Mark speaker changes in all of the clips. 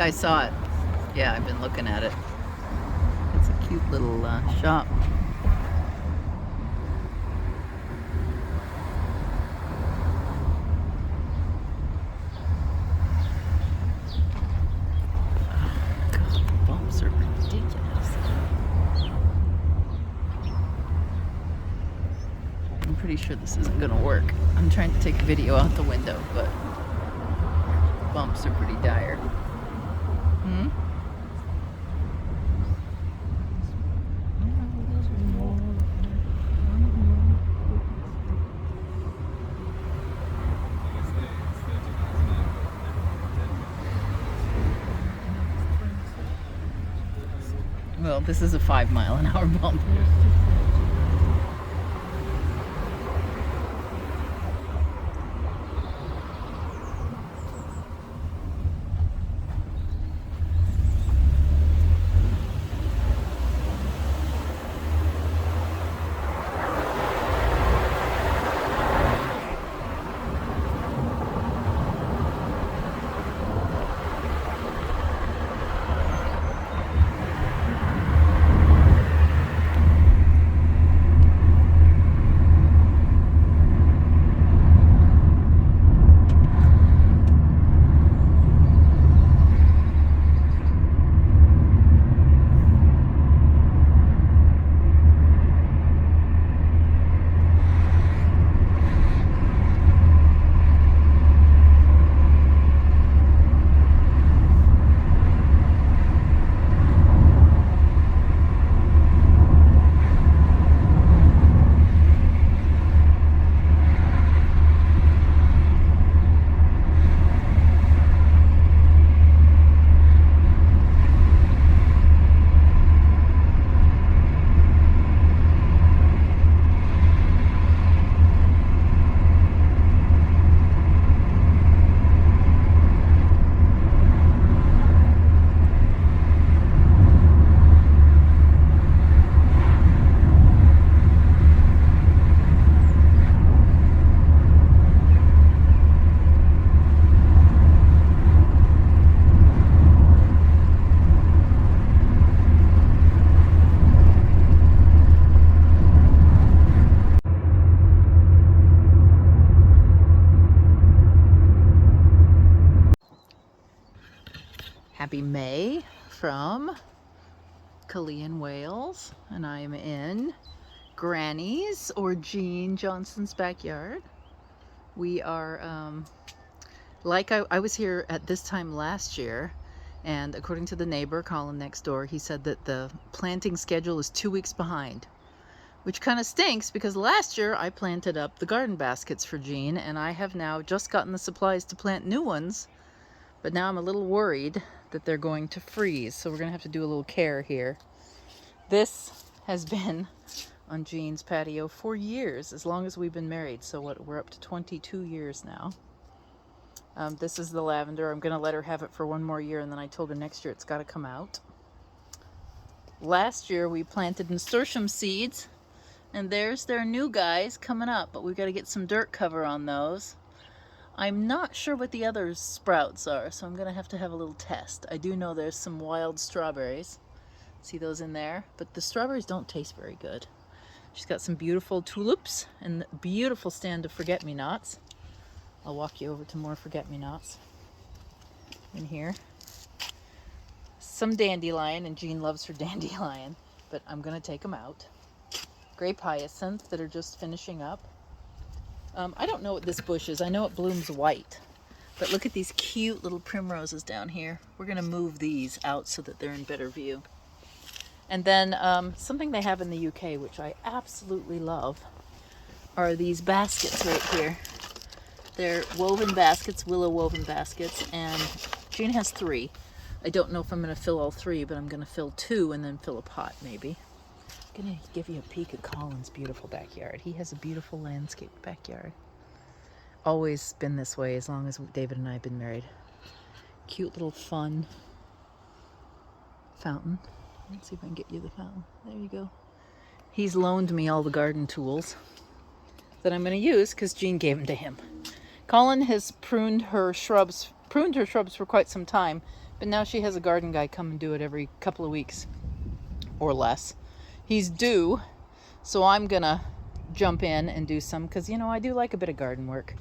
Speaker 1: I saw it. Yeah, I've been looking at it. It's a cute little shop. God, the bumps are ridiculous. I'm pretty sure this isn't going to work. I'm trying to take a video out the window, but bumps are pretty dire. Well, this is a 5-mile-an-hour bump. Happy May from Cearleon Wales, and I am in Granny's or Jean Johnston's backyard. We are, I was here at this time last year, and according to the neighbor, Colin next door, he said that the planting schedule is 2 weeks behind, which kind of stinks because last year I planted up the garden baskets for Jean, and I have now just gotten the supplies to plant new ones, but now I'm a little worried that they're going to freeze, so we're gonna have to do a little care here. This has been on Jean's patio for years, as long as we've been married. So what, we're up to 22 years now. This is the lavender. I'm gonna let her have it for 1 more year, and then I told her next year it's gotta come out. Last year we planted nasturtium seeds, and there's their new guys coming up, but we've got to get some dirt cover on those. I'm not sure what the other sprouts are, so I'm gonna have to have a little test. I do know there's some wild strawberries. See those in there? But the strawberries don't taste very good. She's got some beautiful tulips and a beautiful stand of forget-me-nots. I'll walk you over to more forget-me-nots in here. Some dandelion, and Jean loves her dandelion, but I'm gonna take them out. Grape hyacinth that are just finishing up. I don't know what this bush is. I know it blooms white, but look at these cute little primroses down here. We're gonna move these out so that they're in better view. And then something they have in the UK, which I absolutely love, are these baskets right here. They're woven baskets, willow woven baskets, and Jean has 3. I don't know if I'm gonna fill all 3, but I'm gonna fill 2 and then fill a pot maybe. I'm gonna give you a peek at Colin's beautiful backyard. He has a beautiful landscaped backyard. Always been this way as long as David and I have been married. Cute little fun fountain. Let's see if I can get you the fountain. There you go. He's loaned me all the garden tools that I'm gonna use because Jean gave them to him. Colin has pruned her shrubs pruned her shrubs for quite some time, but now she has a garden guy come and do it every couple of weeks or less. He's due, so I'm gonna jump in and do some, because you know I do like a bit of garden work.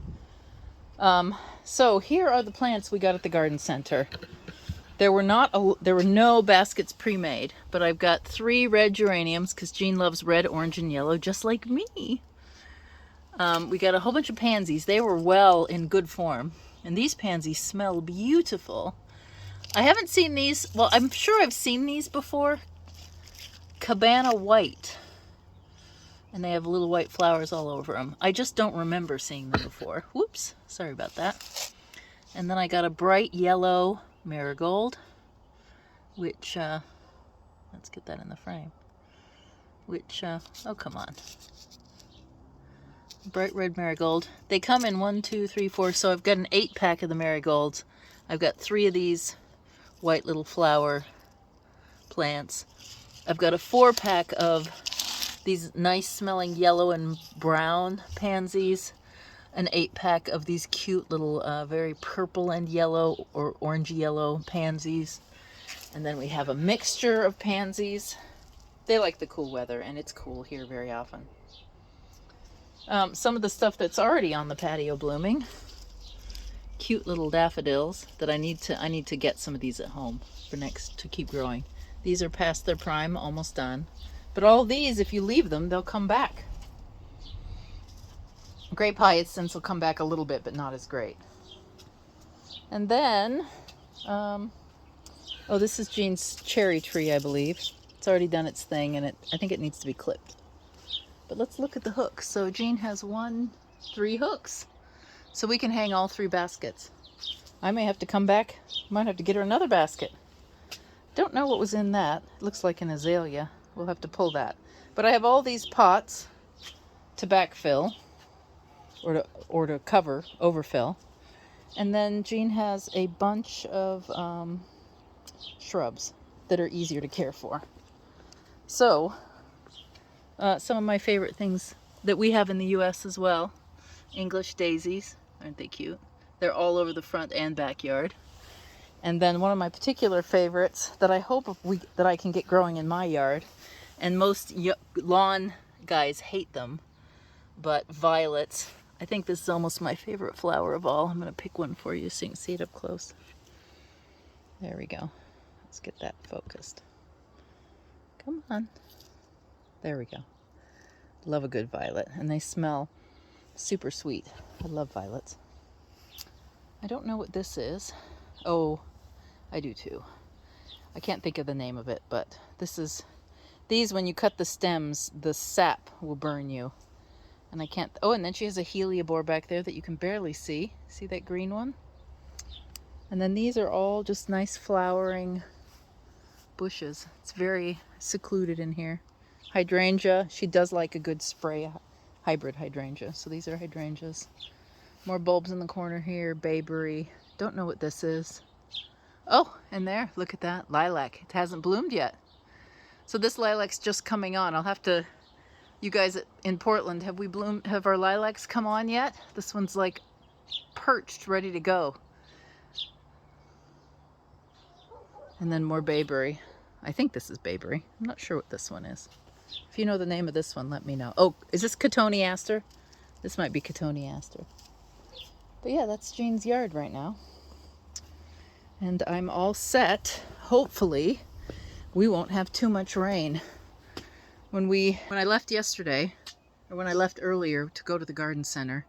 Speaker 1: So here are the plants we got at the garden center. There were no baskets pre-made, but I've got 3 red geraniums because Jean loves red, orange, and yellow, just like me. We got a whole bunch of pansies. They were well in good form, and these pansies smell beautiful. I haven't seen these. Well, I'm sure I've seen these before. Cabana white, and they have little white flowers all over them. I just don't remember seeing them before. Whoops, sorry about that. And then I got a bright yellow marigold, which let's get that in the frame, which oh come on, bright red marigold. They come in 1, 2, 3, 4, so I've got an 8-pack of the marigolds. I've got 3 of these white little flower plants. I've got a 4-pack of these nice smelling yellow and brown pansies, an 8-pack of these cute little very purple and yellow or orangey yellow pansies, and then we have a mixture of pansies. They like the cool weather, and it's cool here very often. Some of the stuff that's already on the patio blooming, cute little daffodils that I need to get some of these at home for next to keep growing. These are past their prime, almost done, but all these, if you leave them, they'll come back. Grape hyacinths will come back a little bit, but not as great. And then, oh, this is Jean's cherry tree, I believe. It's already done its thing, and I think it needs to be clipped. But let's look at the hooks. So Jean has 3 hooks, so we can hang all 3 baskets. I may have to come back. Might have to get her another basket. Don't know what was in that. It looks like an azalea. We'll have to pull that. But I have all these pots to backfill, or to cover, overfill. And then Jean has a bunch of shrubs that are easier to care for. So, some of my favorite things that we have in the U.S. as well. English daisies. Aren't they cute? They're all over the front and backyard. And then one of my particular favorites that I hope that I can get growing in my yard, and most lawn guys hate them, but violets. I think this is almost my favorite flower of all. I'm going to pick one for you so you can see it up close. There we go. Let's get that focused. Come on. There we go. Love a good violet, and they smell super sweet. I love violets. I don't know what this is. Oh, I do too. I can't think of the name of it, but these, when you cut the stems, the sap will burn you. And I can't, oh, and then she has a heliobore back there that you can barely see. See that green one? And then these are all just nice flowering bushes. It's very secluded in here. Hydrangea, she does like a good spray hybrid hydrangea. So these are hydrangeas. More bulbs in the corner here, bayberry. Don't know what this is. Oh, and there, look at that, lilac. It hasn't bloomed yet. So this lilac's just coming on. I'll have to, you guys in Portland, have our lilacs come on yet? This one's like perched, ready to go. And then more bayberry. I think this is bayberry. I'm not sure what this one is. If you know the name of this one, let me know. Oh, is this cotoneaster? This might be cotoneaster. But yeah, that's Jean's yard right now. And I'm all set. Hopefully, we won't have too much rain. When I left yesterday, or when I left earlier to go to the garden center,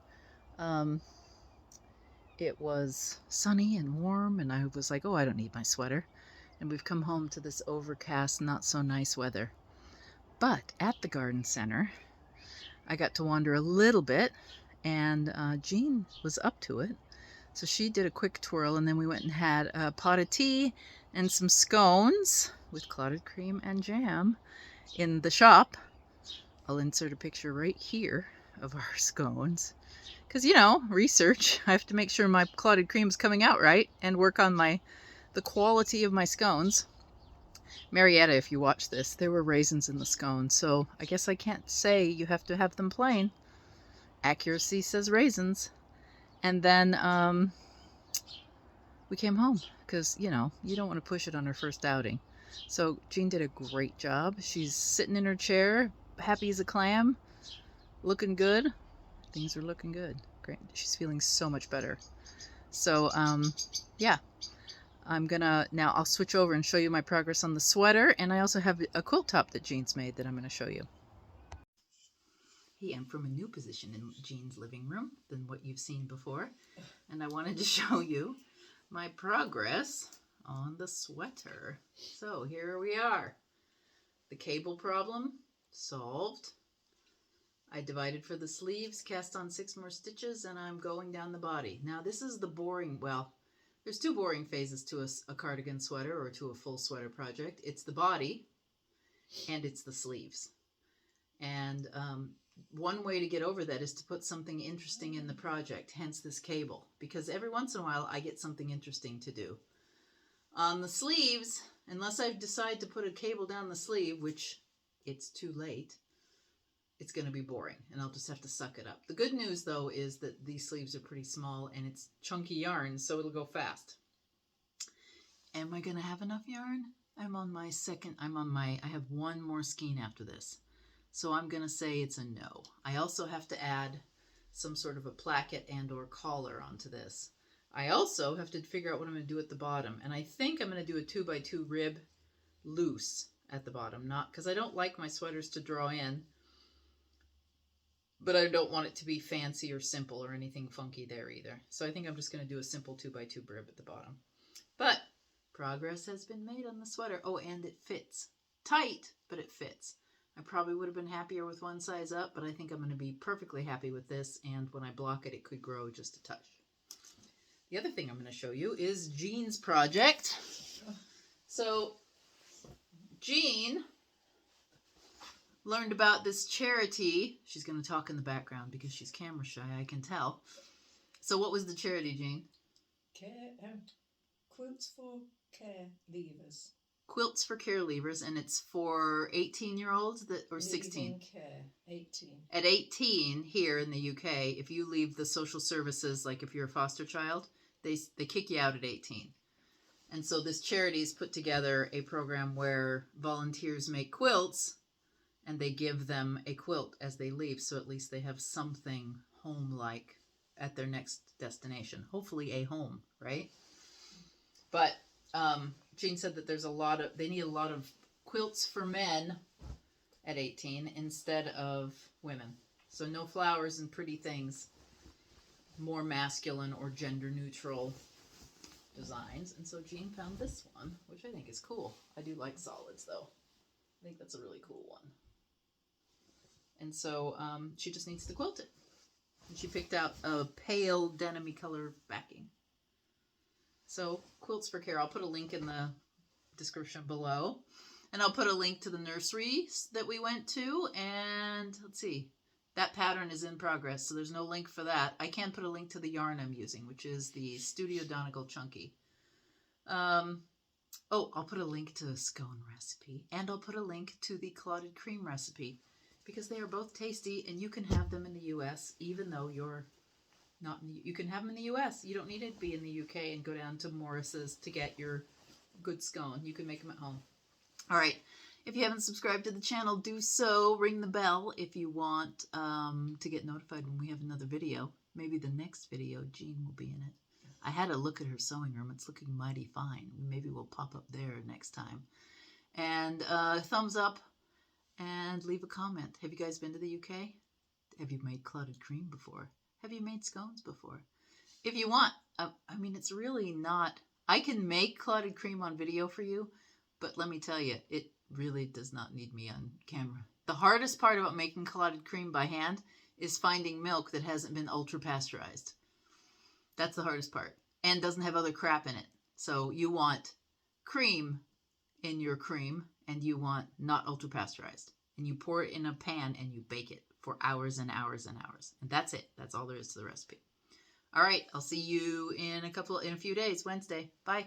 Speaker 1: it was sunny and warm, and I was like, oh, I don't need my sweater. And we've come home to this overcast, not so nice weather. But at the garden center, I got to wander a little bit, and Jean was up to it. So she did a quick twirl, and then we went and had a pot of tea and some scones with clotted cream and jam in the shop. I'll insert a picture right here of our scones. Because, you know, research. I have to make sure my clotted cream is coming out right and work on the quality of my scones. Marietta, if you watch this, there were raisins in the scones, so I guess I can't say you have to have them plain. Accuracy says raisins. And then we came home because, you know, you don't want to push it on her first outing. So Jean did a great job. She's sitting in her chair, happy as a clam, looking good. Things are looking good. Great. She's feeling so much better. So, yeah. Now I'll switch over and show you my progress on the sweater, and I also have a quilt top that Jean's made that I'm going to show you. Hey, I'm from a new position in Jean's living room than what you've seen before, and I wanted to show you my progress on the sweater. So here we are. The cable problem solved. I divided for the sleeves, cast on 6 more stitches, and I'm going down the body. Now this is the boring, well, there's 2 boring phases to a cardigan sweater or to a full sweater project. It's the body and it's the sleeves. And one way to get over that is to put something interesting in the project, hence this cable, because every once in a while I get something interesting to do. On the sleeves, unless I decide to put a cable down the sleeve, which it's too late, it's going to be boring and I'll just have to suck it up. The good news though is that these sleeves are pretty small and it's chunky yarn, so it'll go fast. Am I going to have enough yarn? I have 1 more skein after this. So I'm going to say it's a no. I also have to add some sort of a placket and or collar onto this. I also have to figure out what I'm going to do at the bottom. And I think I'm going to do a 2x2 rib loose at the bottom. Not because I don't like my sweaters to draw in, but I don't want it to be fancy or simple or anything funky there either. So I think I'm just going to do a simple 2x2 rib at the bottom. But progress has been made on the sweater. Oh, and it fits. Tight, but it fits. I probably would have been happier with 1 size up, but I think I'm going to be perfectly happy with this, and when I block it, it could grow just a touch. The other thing I'm going to show you is Jean's project. So, Jean learned about this charity. She's going to talk in the background because she's camera shy, I can tell. So what was the charity, Jean?
Speaker 2: Quilts for Care Leavers.
Speaker 1: Quilts for Care Leavers, and it's for 18-year-olds or 16?
Speaker 2: Leaving care, 18.
Speaker 1: At 18 here in the UK, if you leave the social services, like if you're a foster child, they kick you out at 18. And so this charity has put together a program where volunteers make quilts and they give them a quilt as they leave, so at least they have something home-like at their next destination. Hopefully a home, right? But Jean said that they need a lot of quilts for men at 18 instead of women. So no flowers and pretty things, more masculine or gender neutral designs. And so Jean found this one, which I think is cool. I do like solids though. I think that's a really cool one. And so she just needs to quilt it. And she picked out a pale denim-y color backing. So Quilts for Care, I'll put a link in the description below. And I'll put a link to the nursery that we went to. And let's see, that pattern is in progress, so there's no link for that. I can put a link to the yarn I'm using, which is the Studio Donegal Chunky. I'll put a link to the scone recipe. And I'll put a link to the clotted cream recipe, because they are both tasty and you can have them in the US even though you're not in you can have them in the US. You don't need to be in the UK and go down to Morris's to get your good scone. You can make them at home. All right. If you haven't subscribed to the channel, do so. Ring the bell if you want to get notified when we have another video. Maybe the next video, Jean will be in it. I had a look at her sewing room. It's looking mighty fine. Maybe we'll pop up there next time. And thumbs up and leave a comment. Have you guys been to the UK? Have you made clotted cream before? Have you made scones before? If you want, I mean, it's really not... I can make clotted cream on video for you, but let me tell you, it really does not need me on camera. The hardest part about making clotted cream by hand is finding milk that hasn't been ultra pasteurized. That's the hardest part, and doesn't have other crap in it. So you want cream in your cream, and you want not ultra pasteurized. And you pour it in a pan and you bake it for hours and hours and hours. And that's it. That's all there is to the recipe. All right, I'll see you in a few days, Wednesday. Bye.